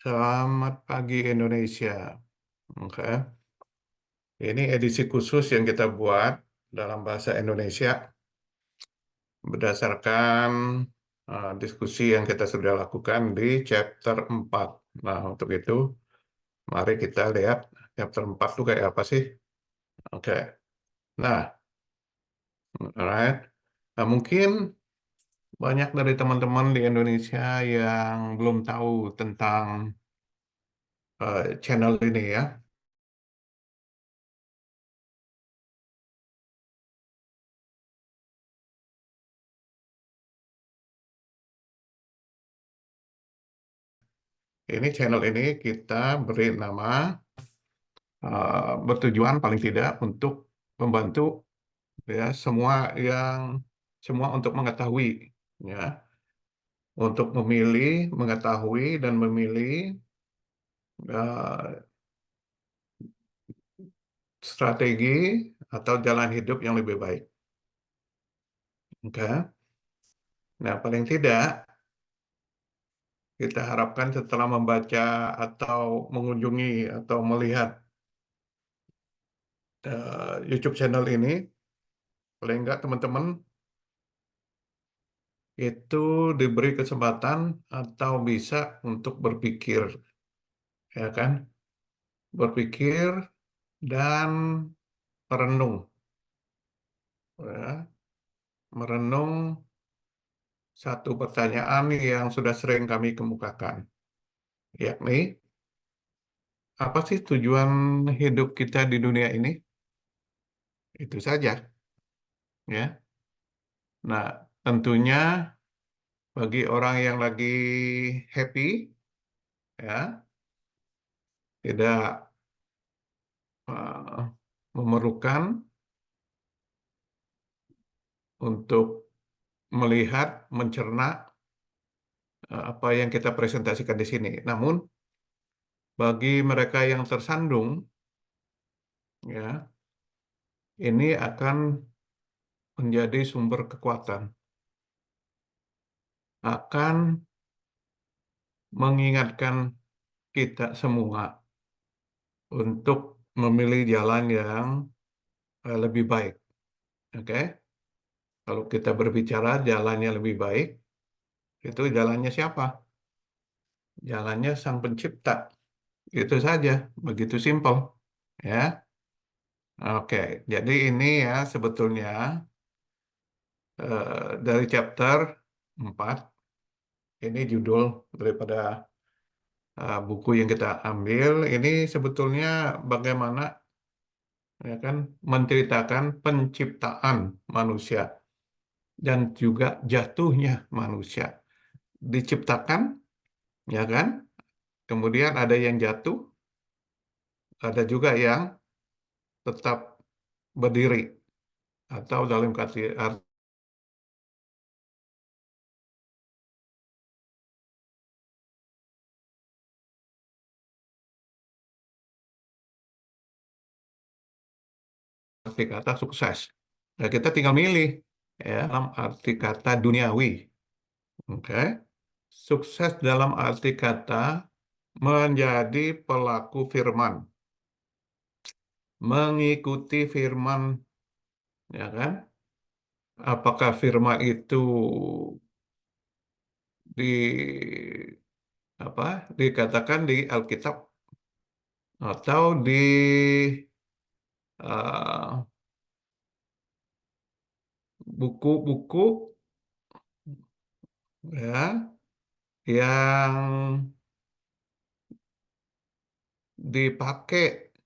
Selamat pagi Indonesia. Oke. Ini edisi khusus yang kita buat dalam bahasa Indonesia berdasarkan diskusi yang kita sudah lakukan di chapter 4. Nah, untuk itu mari kita lihat chapter 4 itu kayak apa sih? Oke. Nah, alright. Nah, mungkin banyak dari teman-teman di Indonesia yang belum tahu tentang channel ini ya. Ini channel ini kita beri nama bertujuan paling tidak untuk membantu ya semua untuk mengetahui ya untuk memilih mengetahui dan memilih eh, strategi atau jalan hidup yang lebih baik. Oke. Nah, paling tidak kita harapkan setelah membaca atau mengunjungi atau melihat YouTube channel ini, paling enggak teman-teman itu diberi kesempatan atau bisa untuk berpikir, ya kan? Berpikir dan merenung, ya. Merenung satu pertanyaan yang sudah sering kami kemukakan, yakni apa sih tujuan hidup kita di dunia ini? Itu saja, ya. Nah, tentunya bagi orang yang lagi happy, ya, tidak eh, memerlukan untuk melihat, mencerna apa yang kita presentasikan di sini. Namun, bagi mereka yang tersandung, ya, ini akan menjadi sumber kekuatan, akan mengingatkan kita semua untuk memilih jalan yang lebih baik. Oke, kalau kita berbicara jalan yang lebih baik, itu jalannya siapa? Jalannya Sang Pencipta. Itu saja, begitu simpel. Ya, oke. Jadi ini ya sebetulnya dari chapter 4, ini judul daripada buku yang kita ambil. Ini sebetulnya bagaimana ya kan menceritakan penciptaan manusia dan juga jatuhnya manusia. Diciptakan, ya kan? Kemudian ada yang jatuh, ada juga yang tetap berdiri atau dalam arti kata sukses. Nah, kita tinggal milih ya dalam arti kata duniawi. Oke. Sukses dalam arti kata menjadi pelaku firman, mengikuti firman, ya kan? Apakah firman itu di apa dikatakan di Alkitab atau di eh, buku-buku ya yang dipakai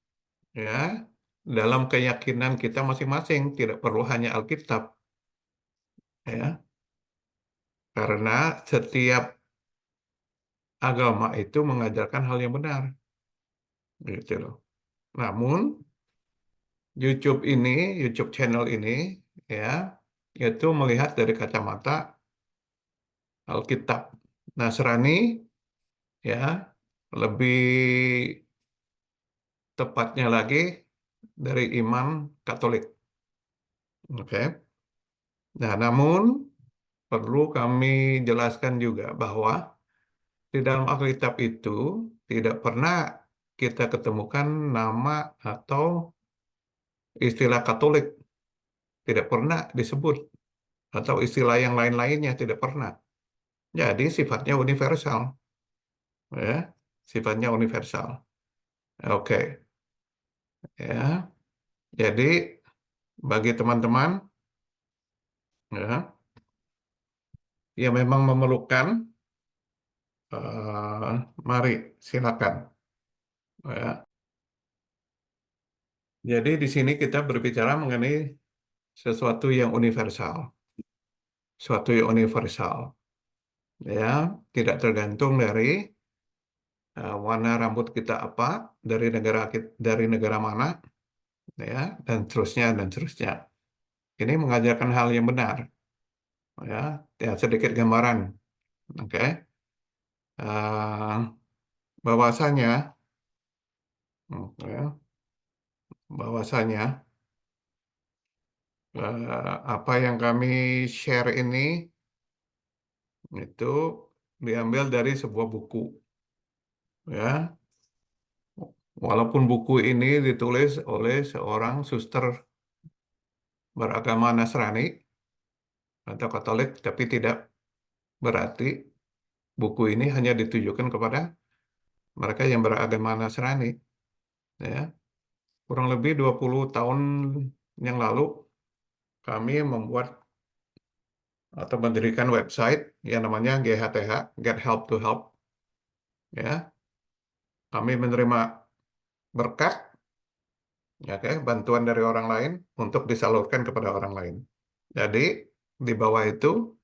ya dalam keyakinan kita masing-masing, tidak perlu hanya Alkitab ya, karena setiap agama itu mengajarkan hal yang benar gitu loh. Namun YouTube channel ini ya itu melihat dari kacamata Alkitab Nasrani ya, lebih tepatnya lagi dari iman Katolik. Oke. Nah, namun perlu kami jelaskan juga bahwa Di dalam Alkitab itu tidak pernah kita ketemukan nama atau istilah Katolik, tidak pernah disebut, atau istilah yang lain-lainnya tidak pernah. Jadi sifatnya universal, ya, sifatnya universal. Oke, ya. Jadi bagi teman-teman, ya, yang memang memerlukan, mari silakan. Ya. Jadi di sini kita berbicara mengenai sesuatu yang universal, sesuatu yang universal, ya, tidak tergantung dari warna rambut kita apa, dari negara mana, ya, dan seterusnya. Ini mengajarkan hal yang benar, ya, ya sedikit gambaran, oke. Eh, bahwasanya, ya, bahwasanya apa yang kami share ini itu diambil dari sebuah buku, ya. Walaupun buku ini ditulis oleh seorang suster beragama Nasrani atau Katolik, tapi tidak berarti buku ini hanya ditujukan kepada mereka yang beragama Nasrani. Ya. Kurang lebih 20 tahun yang lalu, kami membuat atau mendirikan website yang namanya GHTH, Get Help to Help. Ya. Kami menerima berkat, ya, oke, bantuan dari orang lain untuk disalurkan kepada orang lain. Jadi, di bawah itu,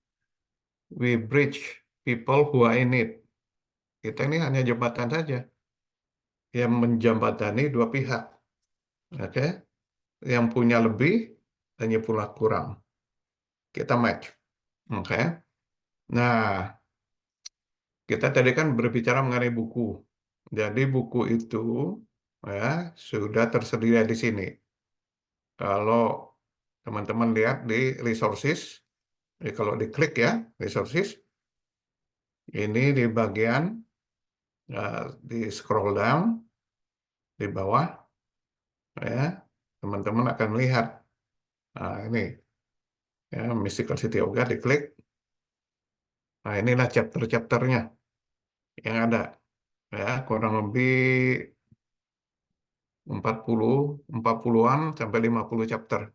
we bridge people who are in need. Kita ini hanya jembatan saja yang menjembatani dua pihak. Oke, yang punya lebih dan yang punya kurang. Kita match. Oke. Nah, kita tadi kan berbicara mengenai buku. Jadi buku itu, ya, sudah tersedia di sini. Kalau teman-teman lihat di resources, kalau diklik ya, resources, ini di bagian, di scroll down di bawah, ya, teman-teman akan melihat. Nah, ini, ya, Mystical City Yoga, diklik. Nah, inilah chapter-chapternya yang ada. Ya, kurang lebih 40-an sampai 50 chapter.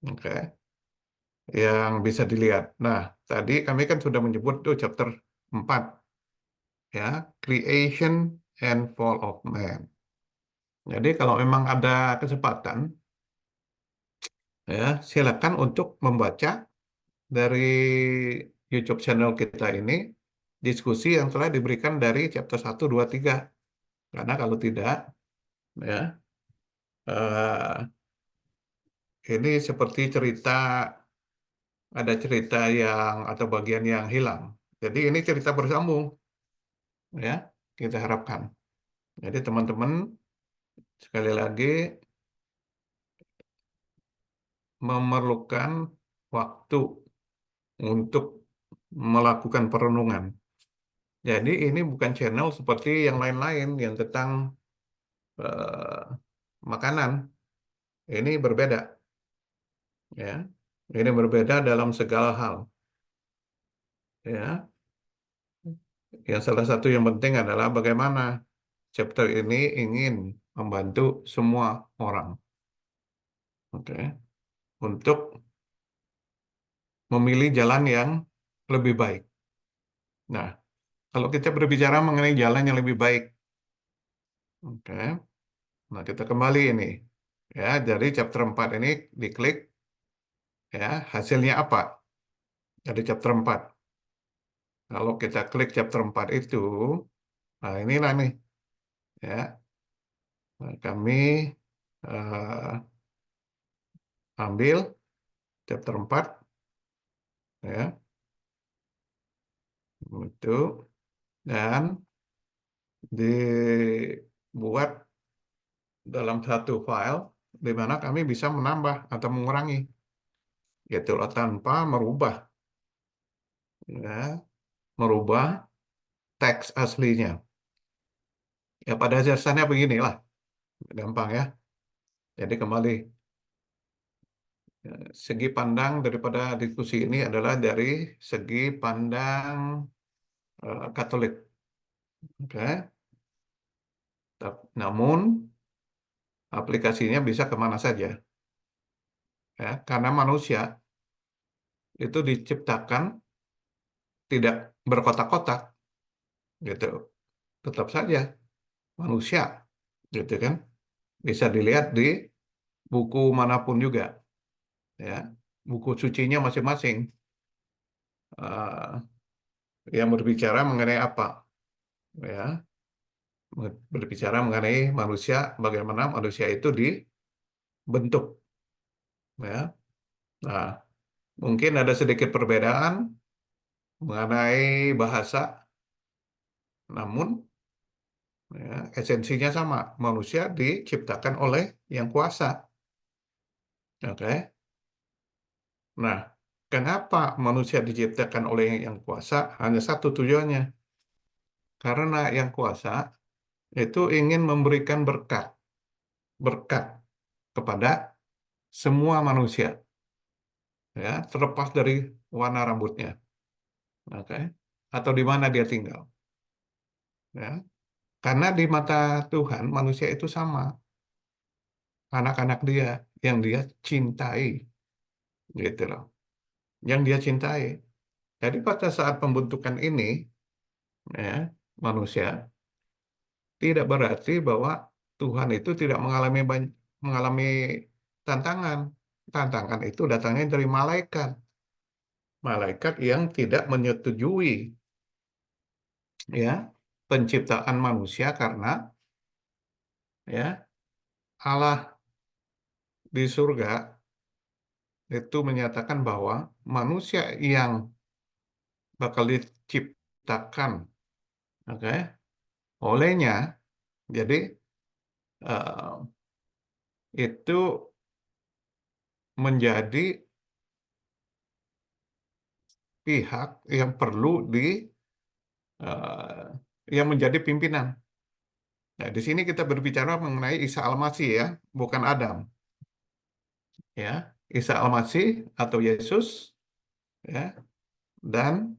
Oke, yang bisa dilihat. Nah, tadi kami kan sudah menyebut tuh chapter 4, ya, Creation and Fall of Man. Jadi kalau memang ada kesempatan, ya, silakan untuk membaca dari YouTube channel kita ini diskusi yang telah diberikan dari chapter 1, 2, 3. Karena kalau tidak, ya, eh, ini seperti cerita, ada cerita yang atau bagian yang hilang. Jadi ini cerita bersambung, ya, kita harapkan. Jadi teman-teman, sekali lagi, memerlukan waktu untuk melakukan perenungan. Jadi ini bukan channel seperti yang lain-lain yang tentang eh, makanan. Ini berbeda, ya. Ini berbeda dalam segala hal, ya. Yang salah satu yang penting adalah bagaimana chapter ini ingin membantu semua orang, oke, untuk memilih jalan yang lebih baik. Nah, kalau kita berbicara mengenai jalan yang lebih baik, oke, nah kita kembali ini, ya, dari chapter 4 ini diklik, ya, hasilnya apa dari chapter 4. Kalau kita klik chapter 4 itu, nah inilah nih, ya, nah, kami ambil chapter 4, ya, itu, dan dibuat dalam satu file di mana kami bisa menambah atau mengurangi, gitu loh, tanpa merubah, ya, merubah teks aslinya. Ya pada dasarnya beginilah, gampang ya. Jadi kembali, segi pandang daripada diskusi ini adalah dari segi pandang Katolik. Oke. Namun aplikasinya bisa kemana saja, ya. Karena manusia itu diciptakan tidak berkotak-kotak, gitu. Tetap saja manusia, gitu kan. Bisa dilihat di buku manapun juga, ya. Buku sucinya masing-masing eh, yang berbicara mengenai apa, ya. Berbicara mengenai manusia, bagaimana manusia itu dibentuk, ya. Nah, mungkin ada sedikit perbedaan mengenai bahasa, namun ya, esensinya sama. Manusia diciptakan oleh yang kuasa. Oke. Nah, kenapa manusia diciptakan oleh yang kuasa? Hanya satu tujuannya. Karena yang kuasa itu ingin memberikan berkat, berkat kepada semua manusia, ya, terlepas dari warna rambutnya, oke, atau di mana dia tinggal, ya. Karena di mata Tuhan manusia itu sama, anak-anak dia yang dia cintai, gitu loh, yang dia cintai. Jadi pada saat pembentukan ini, ya, manusia tidak berarti bahwa Tuhan itu tidak mengalami tantangan. Tantangan itu datangnya dari malaikat, malaikat yang tidak menyetujui, ya, penciptaan manusia karena, ya, Allah di surga itu menyatakan bahwa manusia yang bakal diciptakan, oke, olehnya. Jadi eh, itu menjadi pihak yang perlu eh, yang menjadi pimpinan. Nah, di sini kita berbicara mengenai Isa Al-Masih, ya, bukan Adam, ya. Isa Al-Masih atau Yesus, ya, dan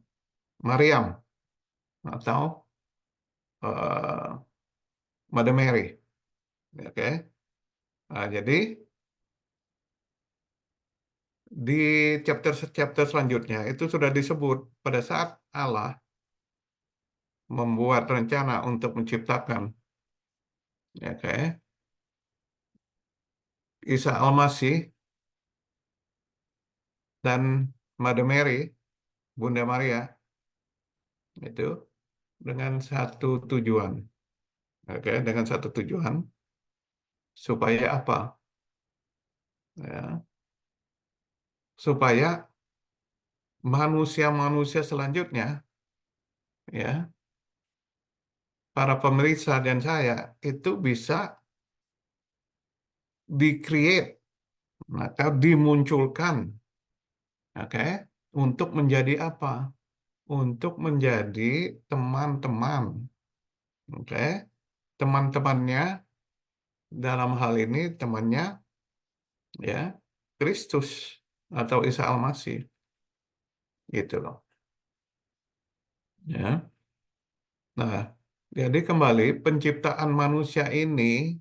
Maryam atau eh, Mother Mary, oke. Nah, jadi di chapter-chapter selanjutnya itu sudah disebut pada saat Allah membuat rencana untuk menciptakan, oke, Isa Al-Masih dan Mother Mary, Bunda Maria, itu dengan satu tujuan, oke, dengan satu tujuan supaya apa? Ya, supaya manusia-manusia selanjutnya, ya, para pemeriksa dan saya itu bisa di-create, maka dimunculkan, oke, untuk menjadi apa? Untuk menjadi teman-teman, oke, teman-temannya dalam hal ini temannya, ya, Kristus atau Isa Al-Masih, gitu loh, ya. Nah, jadi kembali penciptaan manusia ini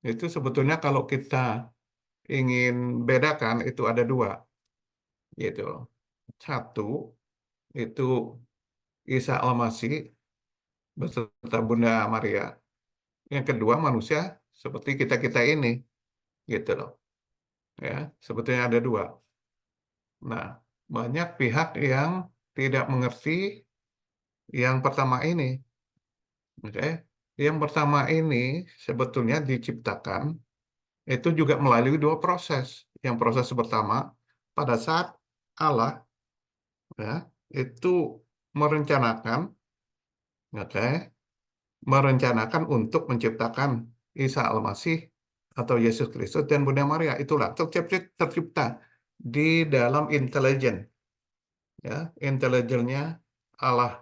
itu sebetulnya kalau kita ingin bedakan itu ada dua, gitu loh. Satu itu Isa Al-Masih beserta Bunda Maria. Yang kedua manusia seperti kita-kita ini, gitu loh. Ya, sebetulnya ada dua. Nah, banyak pihak yang tidak mengerti yang pertama ini. Oke. Yang pertama ini sebetulnya diciptakan itu juga melalui dua proses. Yang proses pertama pada saat Allah, ya, itu merencanakan, oke, merencanakan untuk menciptakan Isa Al-Masih atau Yesus Kristus dan Bunda Maria. Itulah tercipta di dalam intelijen, ya, intelijennya Allah,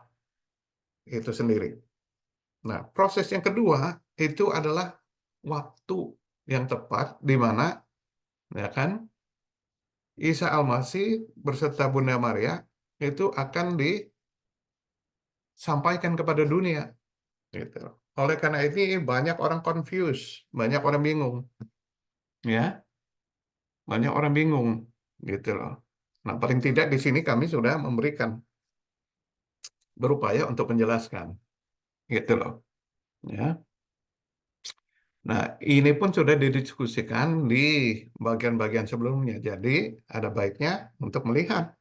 itu sendiri. Nah, proses yang kedua itu adalah waktu yang tepat di mana, ya kan, Isa Al-Masih berserta Bunda Maria itu akan disampaikan kepada dunia, gitu. Oleh karena ini banyak orang confused, banyak orang bingung, ya, banyak orang bingung, gitu loh. Nah, paling tidak di sini kami sudah berupaya untuk menjelaskan, gitu loh, ya. Nah, ini pun sudah didiskusikan di bagian-bagian sebelumnya. Jadi, ada baiknya untuk melihat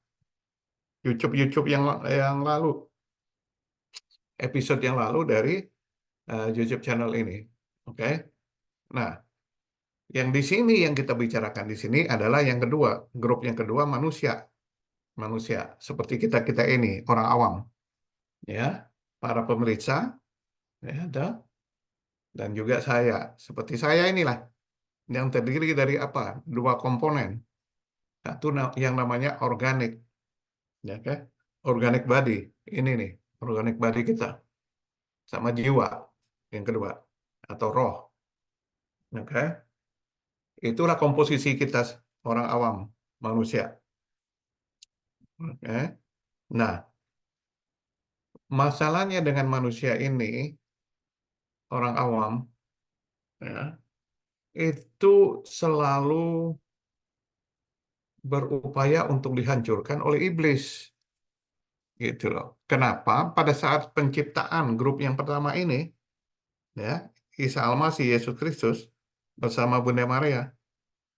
YouTube yang lalu, episode yang lalu dari YouTube channel ini. Oke. Nah, yang di sini yang kita bicarakan di sini adalah yang kedua, grup yang kedua manusia. Manusia seperti kita-kita ini, orang awam, ya. Para pemeriksa, ya, dan juga saya. Seperti saya inilah yang terdiri dari apa? Dua komponen. Satu yang namanya organik, ya kan? Organic body. Ini nih, organic body kita sama jiwa yang kedua atau roh, oke? Itulah komposisi kita orang awam manusia, oke? Nah, masalahnya dengan manusia ini orang awam, ya, itu selalu berupaya untuk dihancurkan oleh iblis, gitu loh. Kenapa? Pada saat penciptaan grup yang pertama ini, ya, Isa Al-Masih Yesus Kristus bersama Bunda Maria,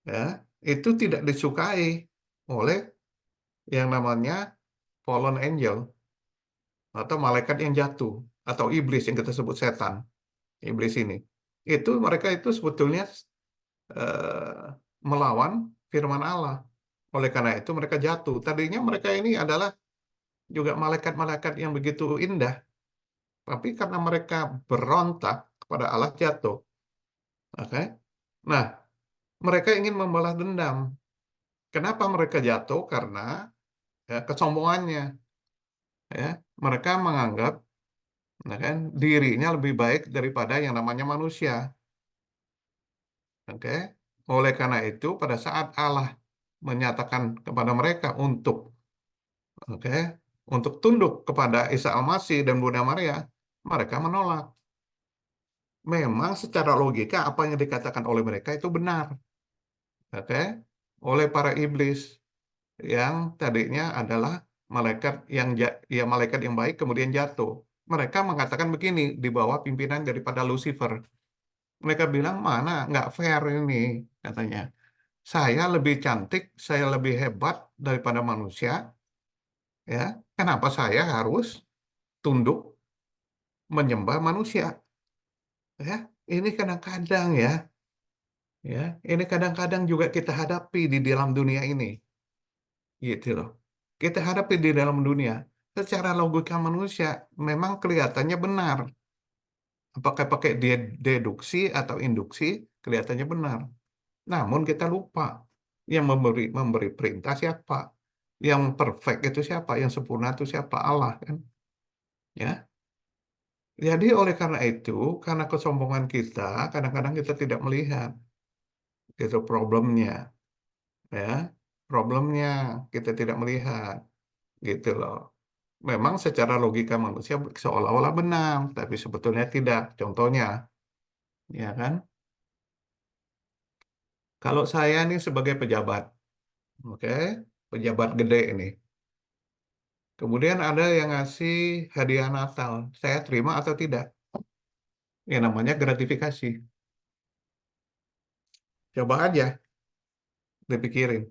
ya, itu tidak disukai oleh yang namanya fallen angel atau malaikat yang jatuh atau iblis yang kita sebut setan, iblis ini. Itu mereka itu sebetulnya eh, melawan firman Allah. Oleh karena itu mereka jatuh. Tadinya mereka ini adalah juga malaikat-malaikat yang begitu indah, tapi karena mereka berontak kepada Allah jatuh. Oke. Nah, mereka ingin membalas dendam. Kenapa mereka jatuh? Karena ya, kesombongannya. Ya, mereka menganggap, nah kan, dirinya lebih baik daripada yang namanya manusia. Oke. Oleh karena itu, pada saat Allah menyatakan kepada mereka oke, untuk tunduk kepada Isa Al-Masih dan Bunda Maria, mereka menolak. Memang secara logika apa yang dikatakan oleh mereka itu benar, oke, oleh para iblis yang tadinya adalah malaikat ya malaikat yang baik kemudian jatuh. Mereka mengatakan begini di bawah pimpinan daripada Lucifer. Mereka bilang mana nggak fair ini, katanya. Saya lebih cantik, saya lebih hebat daripada manusia, ya. Kenapa saya harus tunduk menyembah manusia? Ya, ini kadang-kadang ya, ini kadang-kadang juga kita hadapi di dalam dunia ini, gitu loh. Kita hadapi di dalam dunia. Secara logika manusia memang kelihatannya benar. Apakah pakai deduksi atau induksi, kelihatannya benar. Namun kita lupa yang memberi perintah siapa, yang perfect itu siapa, yang sempurna itu siapa, Allah kan, ya. Jadi oleh karena itu, karena kesombongan kita, kadang-kadang kita tidak melihat itu problemnya, ya. Problemnya kita tidak melihat, gitu loh. Memang secara logika manusia seolah-olah benar, tapi sebetulnya tidak. Contohnya, ya kan? Kalau saya nih sebagai pejabat, oke, pejabat gede ini. Kemudian ada yang ngasih hadiah Natal. Saya terima atau tidak? Yang namanya gratifikasi. Coba aja dipikirin.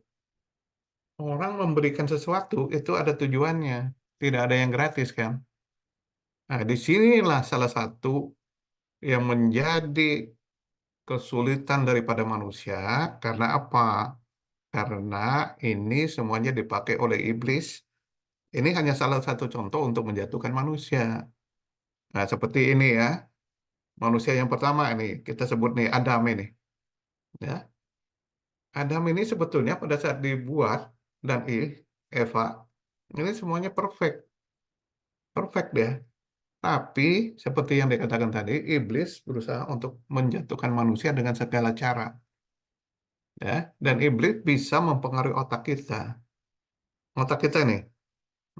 Orang memberikan sesuatu itu ada tujuannya. Tidak ada yang gratis kan? Nah, disinilah salah satu yang menjadi kesulitan daripada manusia. Karena apa? Karena ini semuanya dipakai oleh iblis. Ini hanya salah satu contoh untuk menjatuhkan manusia. Nah, seperti ini ya. Manusia yang pertama ini kita sebut nih Adam ini, ya. Adam ini sebetulnya pada saat dibuat dan Eva ini semuanya perfect, perfect dia. Tapi seperti yang dikatakan tadi, iblis berusaha untuk menjatuhkan manusia dengan segala cara, ya. Dan iblis bisa mempengaruhi otak kita. Otak kita nih,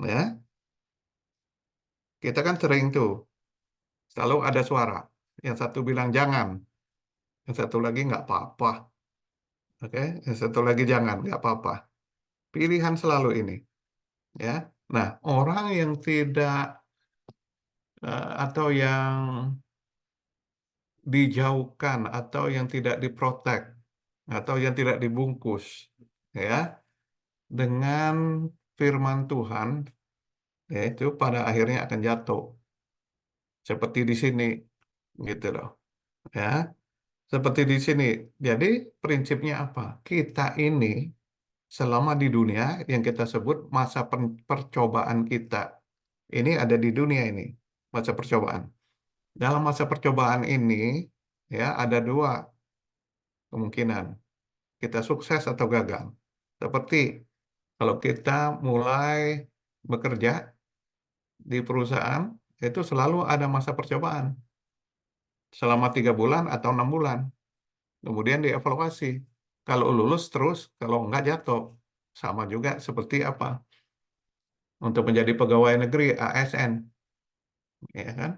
ya. Kita kan sering tuh selalu ada suara. Yang satu bilang jangan, yang satu lagi nggak apa-apa, oke? Yang satu lagi jangan, nggak apa-apa. Pilihan selalu ini, ya. Nah, orang yang tidak atau yang dijauhkan atau yang tidak diprotek atau yang tidak dibungkus, ya, dengan firman Tuhan, yaitu pada akhirnya akan jatuh seperti di sini, gitu loh, ya, seperti di sini. Jadi prinsipnya apa? Kita ini selama di dunia yang kita sebut masa percobaan kita ini ada di dunia ini, masa percobaan. Dalam masa percobaan ini, ya, ada dua kemungkinan, kita sukses atau gagal. Seperti kalau kita mulai bekerja di perusahaan, itu selalu ada masa percobaan selama 3 bulan atau 6 bulan. Kemudian dievaluasi. Kalau lulus terus, kalau enggak jatuh. Sama juga seperti apa? Untuk menjadi pegawai negeri ASN, ya kan?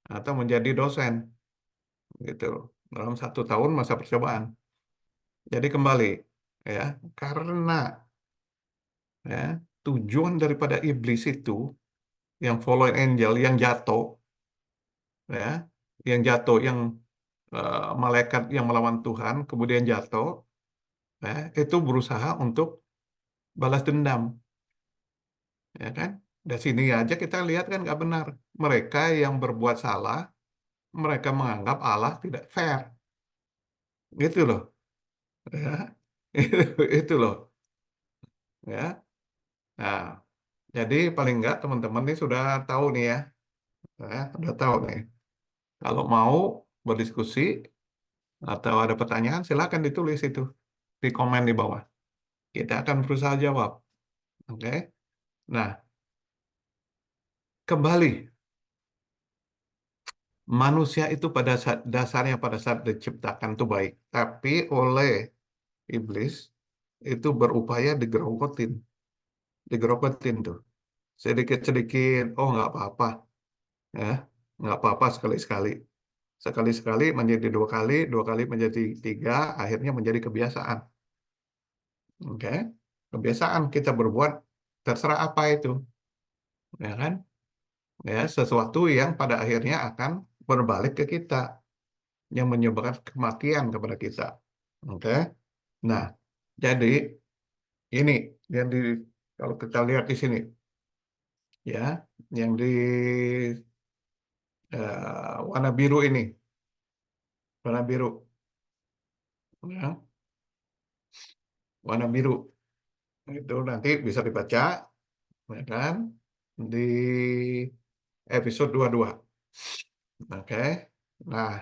Atau menjadi dosen, gitu. Dalam 1 tahun masa percobaan. Jadi kembali, ya, karena, ya, tujuan daripada iblis itu yang fallen angel yang jatuh, ya, yang malaikat yang melawan Tuhan kemudian jatuh, ya, itu berusaha untuk balas dendam, ya kan. Dari sini aja kita lihat kan nggak benar, mereka yang berbuat salah mereka menganggap Allah tidak fair, gitu loh, ya. Itu loh, ya. Nah, jadi paling nggak teman-teman nih sudah tahu nih ya, sudah tahu nih. Kalau mau berdiskusi atau ada pertanyaan, silakan ditulis itu di komen di bawah. Kita akan berusaha jawab. Oke. Nah, kembali, manusia itu pada saat dasarnya pada saat diciptakan itu baik, tapi oleh iblis itu berupaya digerokotin tuh. Sedikit-sedikit, oh nggak apa-apa, ya, nggak apa-apa sekali-sekali. Sekali-sekali menjadi 2 kali, 2 kali menjadi 3, akhirnya menjadi kebiasaan. Oke, kebiasaan kita berbuat terserah apa itu, ya kan? Ya, sesuatu yang pada akhirnya akan berbalik ke kita, yang menyebabkan kematian kepada kita. Oke. Nah, jadi ini yang kalau kita lihat di sini, ya, yang di warna biru ini, warna biru, ya, warna biru itu nanti bisa dibaca, ya kan, di episode 22. Oke. Nah,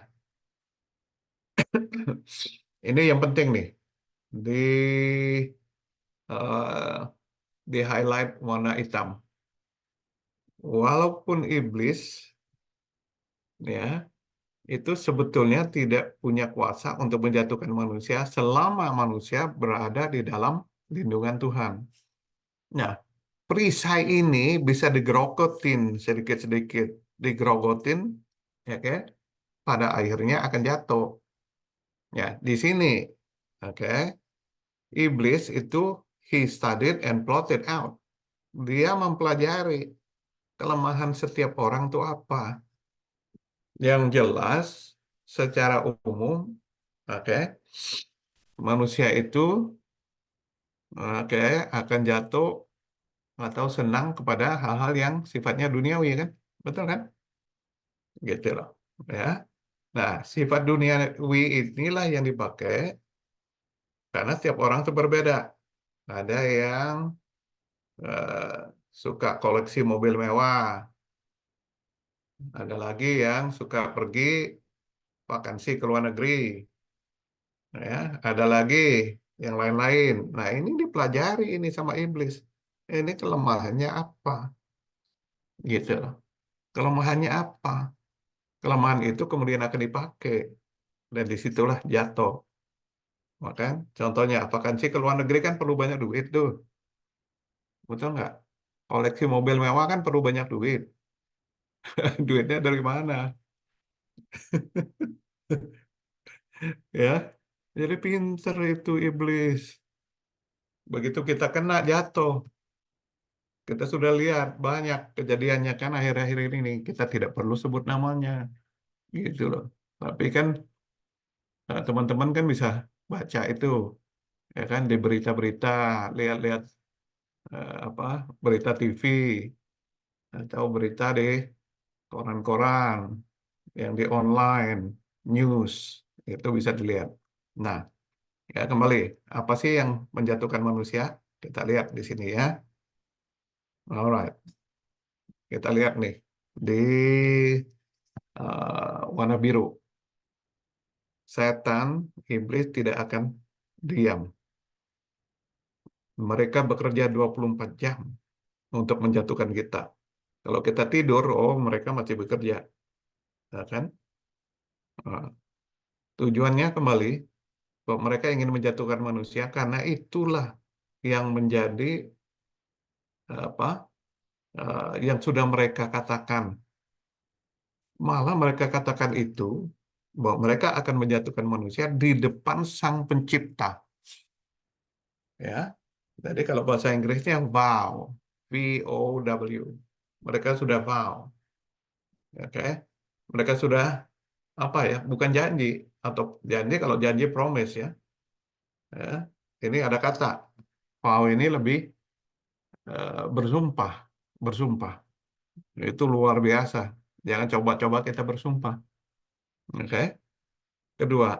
ini yang penting nih di eh, di highlight warna hitam. Walaupun iblis, ya, itu sebetulnya tidak punya kuasa untuk menjatuhkan manusia selama manusia berada di dalam lindungan Tuhan. Nah, perisai ini bisa digerogotin sedikit-sedikit, digerogotin, ya kan? Pada akhirnya akan jatuh. Ya, di sini, oke, iblis itu he studied and plotted out. Dia mempelajari kelemahan setiap orang itu apa. Yang jelas, secara umum, oke, manusia itu, oke, akan jatuh atau senang kepada hal-hal yang sifatnya duniawi kan, betul kan? Gitu loh, ya. Nah, sifat duniawi inilah yang dipakai karena setiap orang itu berbeda. Ada yang eh, suka koleksi mobil mewah, ada lagi yang suka pergi vakansi ke luar negeri, ya, ada lagi yang lain-lain. Nah, ini dipelajari ini sama iblis. Ini kelemahannya apa? Gitu loh. Kelemahannya apa? Kelemahan itu kemudian akan dipakai dan disitulah jatuh. Maka contohnya, apakah sih ke luar negeri kan perlu banyak duit tuh, betul nggak? Koleksi mobil mewah kan perlu banyak duit. Duitnya dari mana? Ya, jadi pinter itu iblis. Begitu kita kena jatuh, kita sudah lihat banyak kejadiannya kan akhir-akhir ini nih. Kita tidak perlu sebut namanya, gitu loh. Tapi kan teman-teman kan bisa baca itu, ya kan di berita-berita, lihat-lihat apa berita TV atau berita di koran-koran, yang di online news itu bisa dilihat. Nah, ya kembali, apa sih yang menjatuhkan manusia? Kita lihat di sini ya. Alright, kita lihat nih di warna biru. Setan, iblis tidak akan diam. Mereka bekerja 24 jam untuk menjatuhkan kita. Kalau kita tidur, oh mereka masih bekerja, ya kan? Nah, tujuannya kembali bahwa mereka ingin menjatuhkan manusia karena itulah yang menjadi apa yang sudah mereka katakan. Malah mereka katakan itu bahwa mereka akan menjatuhkan manusia di depan Sang Pencipta. Ya, jadi kalau bahasa Inggrisnya vow, V-O-W. Mereka sudah vow, oke? Mereka sudah apa ya? Bukan janji atau janji, kalau janji promise ya. Ya. Ini ada kata vow ini lebih bersumpah, bersumpah. Itu luar biasa. Jangan coba-coba kita bersumpah. Oke. Kedua,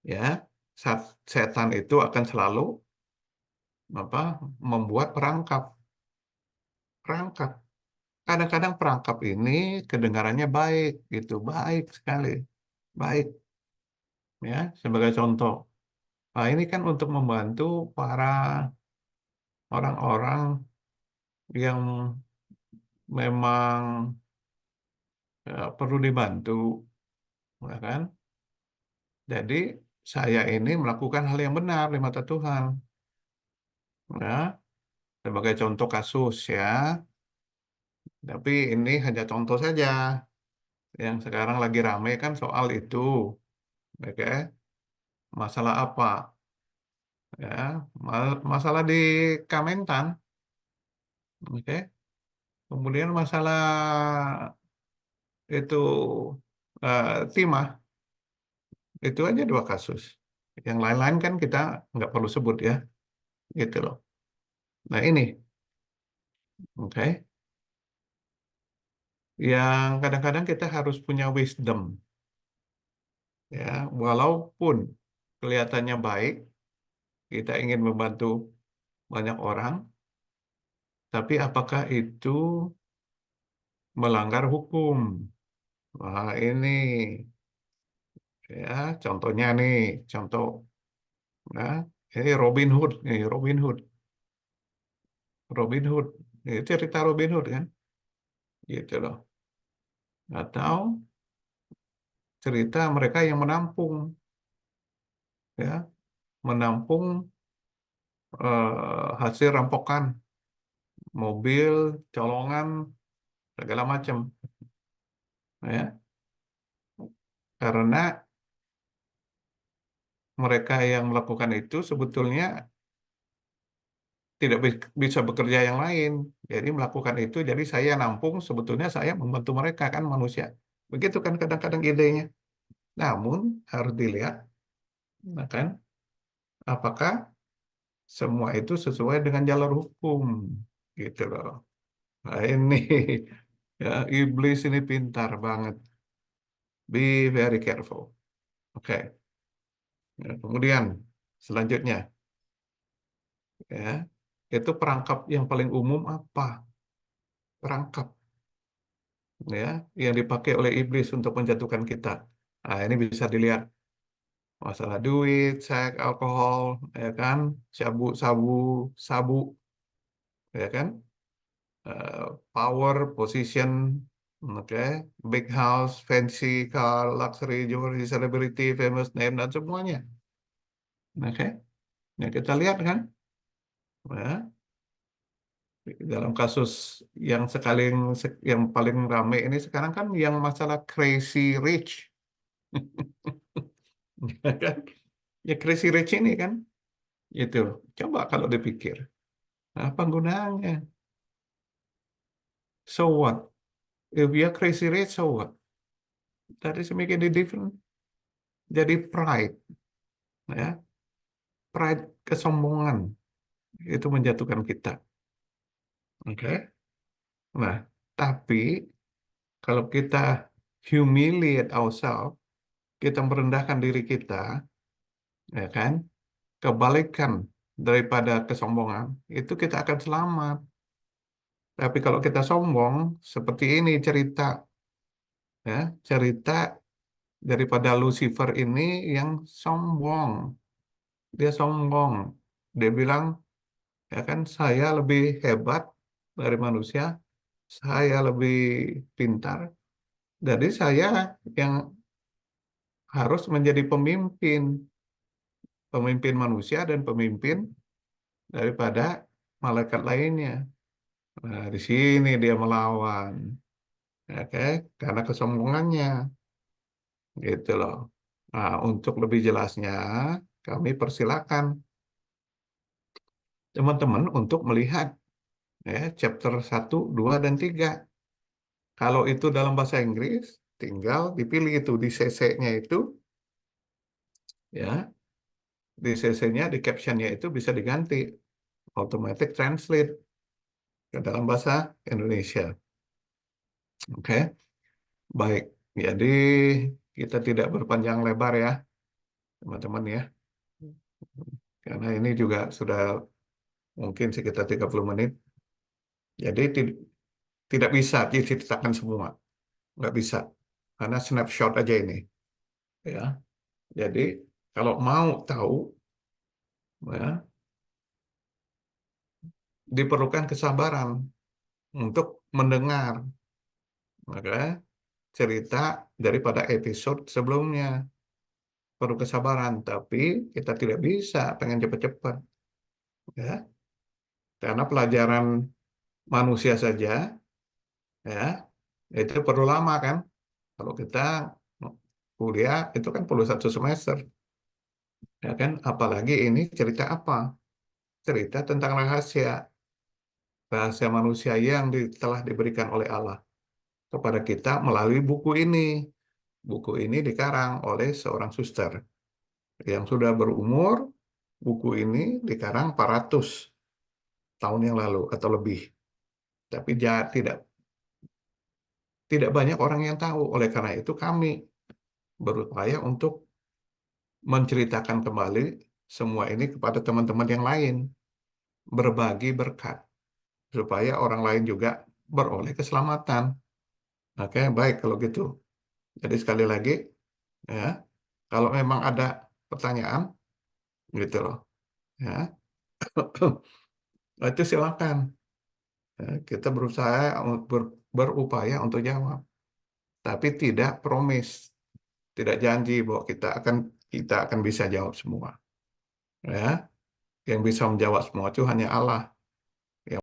ya, setan itu akan selalu apa? Membuat perangkap. Perangkap. Kadang-kadang perangkap ini kedengarannya baik, gitu, baik sekali, baik. Ya, sebagai contoh. Nah, ini kan untuk membantu para orang-orang yang memang perlu dibantu, ya kan? Jadi saya ini melakukan hal yang benar di mata Tuhan. Ya, sebagai contoh kasus ya. Tapi ini hanya contoh saja. Yang sekarang lagi ramai kan soal itu. Oke. Masalah apa? Ya, masalah di Kementan. Oke. Kemudian masalah itu timah. Itu aja dua kasus. Yang lain-lain kan kita nggak perlu sebut ya. Gitu loh. Nah ini. Oke. Yang kadang-kadang kita harus punya wisdom. Ya, walaupun kelihatannya baik, kita ingin membantu banyak orang, tapi apakah itu melanggar hukum? Wah, ini ya contohnya nih, contoh nah, ini Robin Hood nih, Robin Hood. Robin Hood. Ini cerita Robin Hood kan? Gitu loh. Atau cerita mereka yang menampung ya, menampung hasil rampokan, mobil, colongan, segala macam ya. Karena mereka yang melakukan itu sebetulnya tidak bisa bekerja yang lain. Jadi melakukan itu, jadi saya nampung, sebetulnya saya membantu mereka kan manusia. Begitu kan kadang-kadang idenya. Namun harus dilihat, nah kan, apakah semua itu sesuai dengan jalur hukum, gitu loh. Nah ini ya iblis ini pintar banget. Be very careful. Oke. Ya, kemudian selanjutnya ya itu perangkap yang paling umum apa? Perangkap ya yang dipakai oleh iblis untuk menjatuhkan kita. Nah, ini bisa dilihat masalah duit, seks, alkohol, ya kan, sabu, sabu, sabu, ya kan. power, position, oke, big house, fancy car, luxury, jewelry, celebrity, famous name, dan semuanya. Oke, ya kita lihat kan, ya, dalam kasus yang paling ramai ini sekarang kan yang masalah crazy rich, ya kan? Ya crazy rich ini kan, itu. Coba kalau dipikir, apa gunanya? So what? If we are crazy rich, so what? That is making a difference. Jadi pride, ya, pride, kesombongan itu menjatuhkan kita. Oke. Nah, tapi kalau kita humiliate ourselves, kita merendahkan diri kita, ya kan? Kebalikan daripada kesombongan, itu kita akan selamat. Tapi kalau kita sombong, seperti ini cerita, ya, cerita daripada Lucifer ini yang sombong. Dia sombong. Dia bilang, ya kan, saya lebih hebat dari manusia, saya lebih pintar, jadi saya yang harus menjadi pemimpin, pemimpin manusia dan pemimpin daripada malaikat lainnya. Nah, di sini dia melawan, oke, karena kesombongannya, gitu loh. Nah, untuk lebih jelasnya, kami persilakan teman-teman untuk melihat, ya, chapter 1, 2, dan 3. Kalau itu dalam bahasa Inggris, tinggal dipilih itu di CC-nya itu, ya, di CC-nya, di caption-nya itu bisa diganti automatic translate ke dalam bahasa Indonesia. Oke, baik. Jadi kita tidak berpanjang lebar ya, teman-teman ya. Karena ini juga sudah mungkin sekitar 30 menit. Jadi tidak bisa diceritakan semua. Nggak bisa. Karena snapshot aja ini. Ya. Jadi kalau mau tahu, ya, diperlukan kesabaran untuk mendengar, maka cerita daripada episode sebelumnya. Perlu kesabaran, tapi kita tidak bisa pengen cepat-cepat, ya. Karena pelajaran manusia saja, ya, itu perlu lama kan. Kalau kita kuliah itu kan perlu 1 semester, ya kan. Apalagi ini cerita apa? Cerita tentang rahasia, rahasia manusia yang telah diberikan oleh Allah kepada kita melalui buku ini. Buku ini dikarang oleh seorang suster yang sudah berumur. Buku ini dikarang 400 tahun yang lalu atau lebih. Tapi tidak tidak banyak orang yang tahu. Oleh karena itu kami berupaya untuk menceritakan kembali semua ini kepada teman-teman yang lain, berbagi berkat supaya orang lain juga beroleh keselamatan. Oke, baik kalau gitu. Jadi sekali lagi, ya, kalau memang ada pertanyaan gitu loh, ya, itu silakan. Ya, kita berusaha berupaya untuk jawab, tapi tidak promise, tidak janji bahwa kita akan bisa jawab semua. Ya, yang bisa menjawab semua itu hanya Allah.